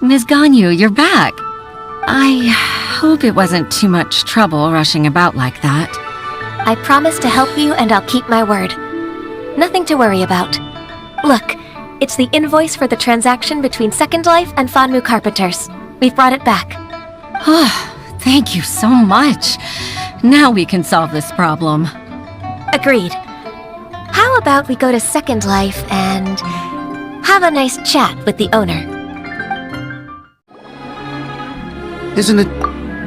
Ms. Ganyu, you're back. I hope it wasn't too much trouble rushing about like that. I promise to help you and I'll keep my word. Nothing to worry about. Look, it's the invoice for the transaction between Second Life and Fanmu Carpenters. We've brought it back. Oh, thank you so much. Now we can solve this problem. Agreed. How about we go to Second Life and have a nice chat with the owner? Isn't it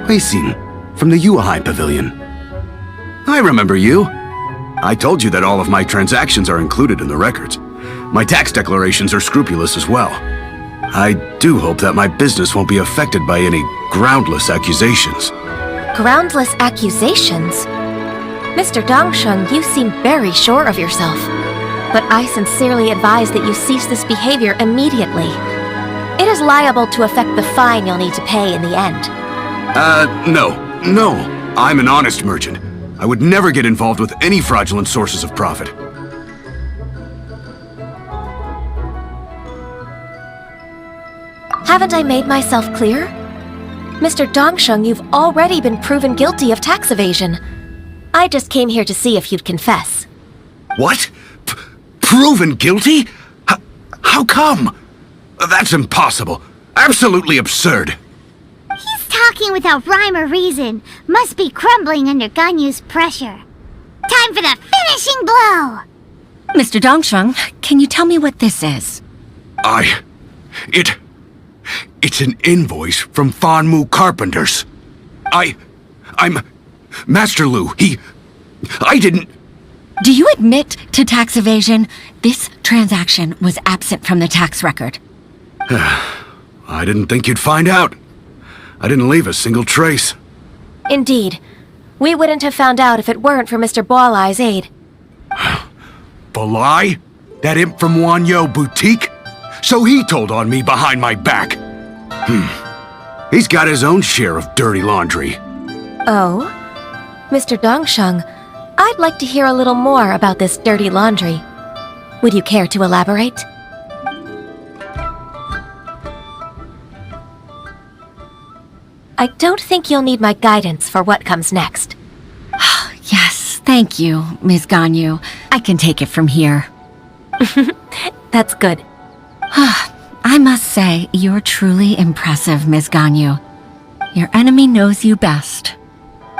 Huixin from the Yuehai Pavilion? I remember you. I told you that all of my transactions are included in the records. My tax declarations are scrupulous as well. I do hope that my business won't be affected by any groundless accusations. Groundless accusations? Mr. Dongsheng, you seem very sure of yourself. But I sincerely advise that you cease this behavior immediately. It is liable to affect the fine you'll need to pay in the end. No. I'm an honest merchant. I would never get involved with any fraudulent sources of profit. Haven't I made myself clear? Mr. Dongsheng, you've already been proven guilty of tax evasion. I just came here to see if you'd confess. What? Proven guilty? How come? That's impossible. Absolutely absurd. He's talking without rhyme or reason. Must be crumbling under Ganyu's pressure. Time for the finishing blow! Mr. Dongsheng, can you tell me what this is? It's an invoice from Fanmu Carpenters. I'm Master Lu. I didn't... Do you admit to tax evasion? This transaction was absent from the tax record. I didn't think you'd find out. I didn't leave a single trace. Indeed. We wouldn't have found out if it weren't for Mr. Boalai's aid. Balai? That imp from Wanyo Boutique? So he told on me behind my back. He's got his own share of dirty laundry. Oh? Mr. Dongsheng, I'd like to hear a little more about this dirty laundry. Would you care to elaborate? I don't think you'll need my guidance for what comes next. Yes, thank you, Ms. Ganyu. I can take it from here. That's good. I must say, you're truly impressive, Ms. Ganyu. Your enemy knows you best.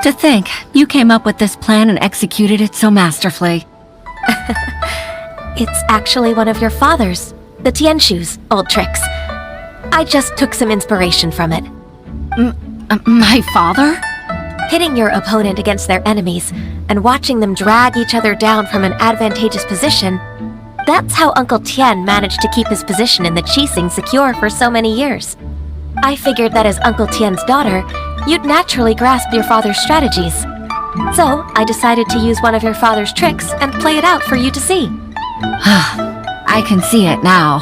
To think, you came up with this plan and executed it so masterfully. It's actually one of your father's, the Tianshu's, old tricks. I just took some inspiration from it. My father? Pitting your opponent against their enemies and watching them drag each other down from an advantageous position, that's how Uncle Tian managed to keep his position in the Qixing secure for so many years. I figured that as Uncle Tian's daughter, you'd naturally grasp your father's strategies. So, I decided to use one of your father's tricks and play it out for you to see. I can see it now.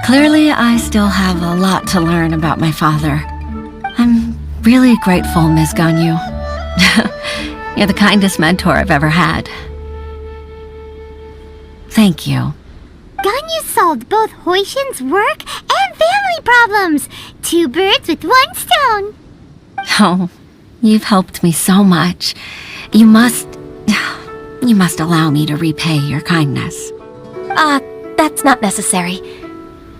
Clearly, I still have a lot to learn about my father. I'm really grateful, Ms. Ganyu. You're the kindest mentor I've ever had. Thank you. Ganyu solved both Huixin's work and family problems. 2 birds with 1 stone. Oh, you've helped me so much. You must allow me to repay your kindness. That's not necessary.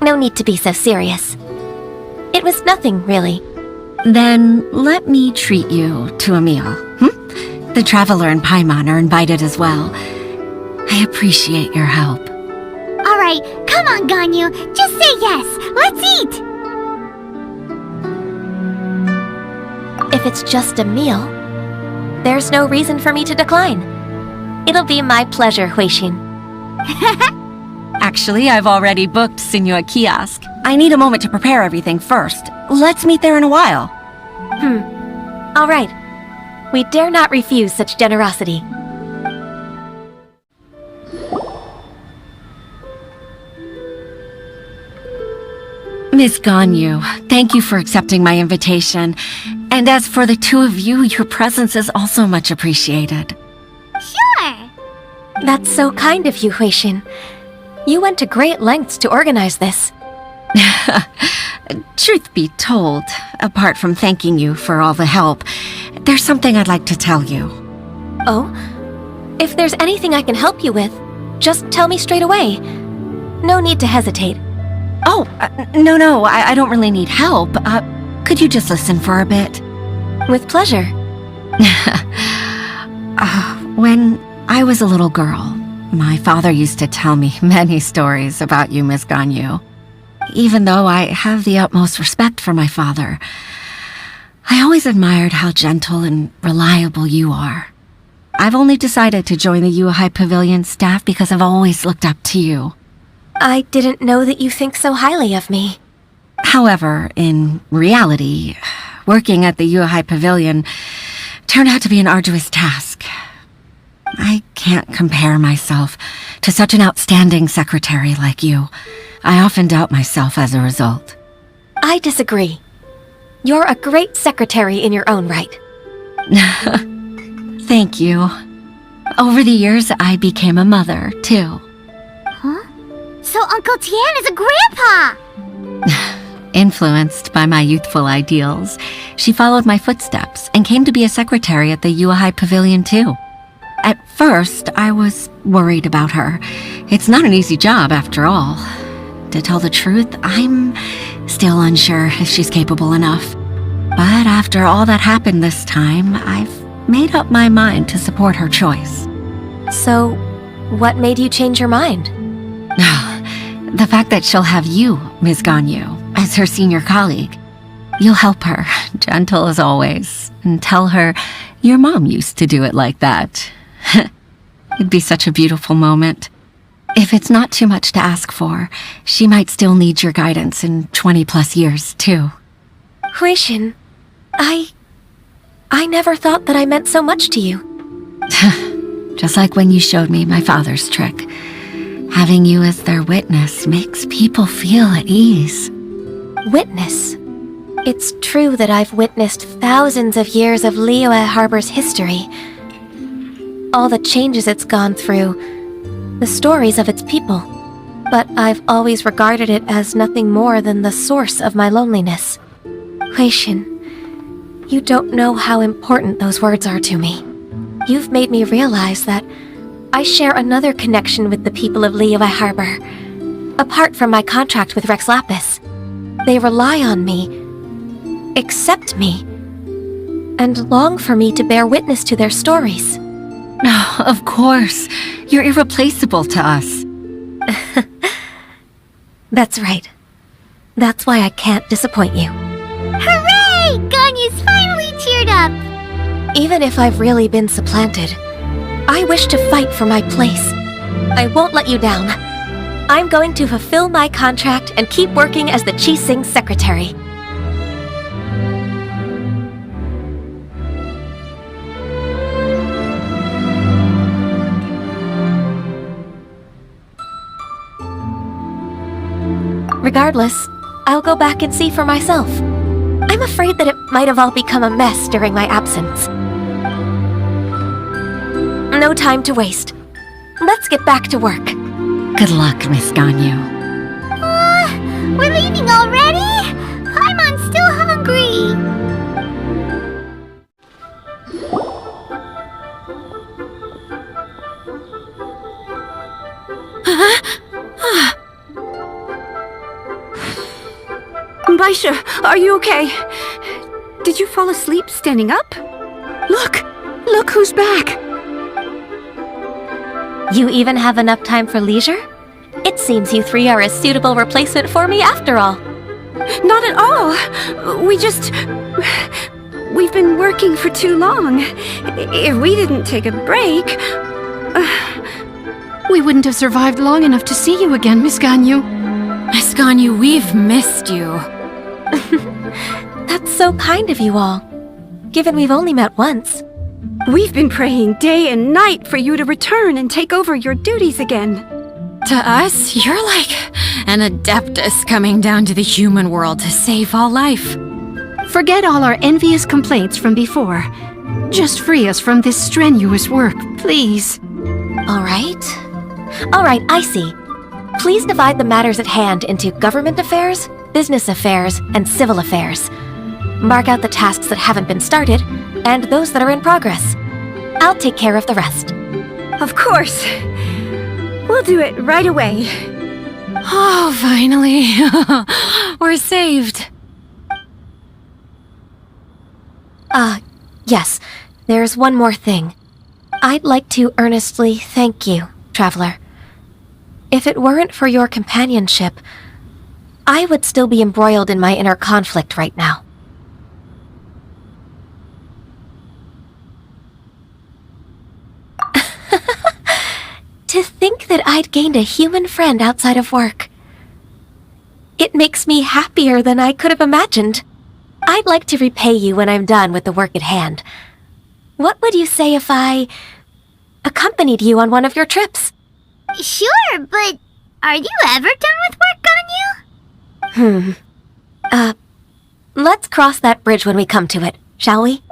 No need to be so serious. It was nothing, really. Then let me treat you to a meal. The Traveler and Paimon are invited as well. I appreciate your help. Alright, come on, Ganyu. Just say yes. Let's eat! If it's just a meal, there's no reason for me to decline. It'll be my pleasure, Huixin. Actually, I've already booked Senor Kiosk. I need a moment to prepare everything first. Let's meet there in a while. All right. We dare not refuse such generosity. Miss Ganyu, thank you for accepting my invitation. And as for the two of you, your presence is also much appreciated. Sure. That's so kind of you, Huixin. You went to great lengths to organize this. Truth be told, apart from thanking you for all the help, there's something I'd like to tell you. Oh? If there's anything I can help you with, just tell me straight away. No need to hesitate. Oh, no, I don't really need help. Could you just listen for a bit? With pleasure. When I was a little girl, my father used to tell me many stories about you, Miss Ganyu. Even though I have the utmost respect for my father, I always admired how gentle and reliable you are. I've only decided to join the Yuhai Pavilion staff because I've always looked up to you. I didn't know that you think so highly of me. However, in reality, working at the Yuhai Pavilion turned out to be an arduous task. I can't compare myself to such an outstanding secretary like you. I often doubt myself as a result. I disagree. You're a great secretary in your own right. Thank you. Over the years, I became a mother, too. Huh? So Uncle Tian is a grandpa! Influenced by my youthful ideals, she followed my footsteps and came to be a secretary at the Yuhai Pavilion, too. At first, I was worried about her. It's not an easy job, after all. To tell the truth, I'm still unsure if she's capable enough. But after all that happened this time, I've made up my mind to support her choice. So, what made you change your mind? The fact that she'll have you, Ms. Ganyu, as her senior colleague. You'll help her, gentle as always, and tell her your mom used to do it like that. It'd be such a beautiful moment. If it's not too much to ask for, she might still need your guidance in 20+ years, too. Huixin, I never thought that I meant so much to you. Just like when you showed me my father's trick. Having you as their witness makes people feel at ease. Witness? It's true that I've witnessed thousands of years of Liyue Harbor's history. All the changes it's gone through, the stories of its people. But I've always regarded it as nothing more than the source of my loneliness. Huixin, you don't know how important those words are to me. You've made me realize that I share another connection with the people of Liyue Harbor. Apart from my contract with Rex Lapis, they rely on me, accept me, and long for me to bear witness to their stories. Oh, of course. You're irreplaceable to us. That's right. That's why I can't disappoint you. Hooray! Ganyu's finally cheered up! Even if I've really been supplanted, I wish to fight for my place. I won't let you down. I'm going to fulfill my contract and keep working as the Qixing's secretary. Regardless, I'll go back and see for myself. I'm afraid that it might have all become a mess during my absence. No time to waste. Let's get back to work. Good luck, Miss Ganyu. We're leaving already? I'm still hungry. Baisha, are you okay? Did you fall asleep standing up? Look who's back. You even have enough time for leisure? It seems you three are a suitable replacement for me after all. Not at all. We've been working for too long. If we didn't take a break... We wouldn't have survived long enough to see you again, Miss Ganyu. Miss Ganyu, we've missed you. That's so kind of you all, given we've only met once. We've been praying day and night for you to return and take over your duties again. To us, you're like an adeptus coming down to the human world to save all life. Forget all our envious complaints from before. Just free us from this strenuous work, please. All right, I see. Please divide the matters at hand into government affairs, business affairs, and civil affairs. Mark out the tasks that haven't been started, and those that are in progress. I'll take care of the rest. Of course. We'll do it right away. Oh, finally. We're saved. Yes. There's one more thing. I'd like to earnestly thank you, Traveler. If it weren't for your companionship, I would still be embroiled in my inner conflict right now. To think that I'd gained a human friend outside of work. It makes me happier than I could have imagined. I'd like to repay you when I'm done with the work at hand. What would you say if I accompanied you on one of your trips? Sure, but are you ever done with work, Ganyu? Let's cross that bridge when we come to it, shall we?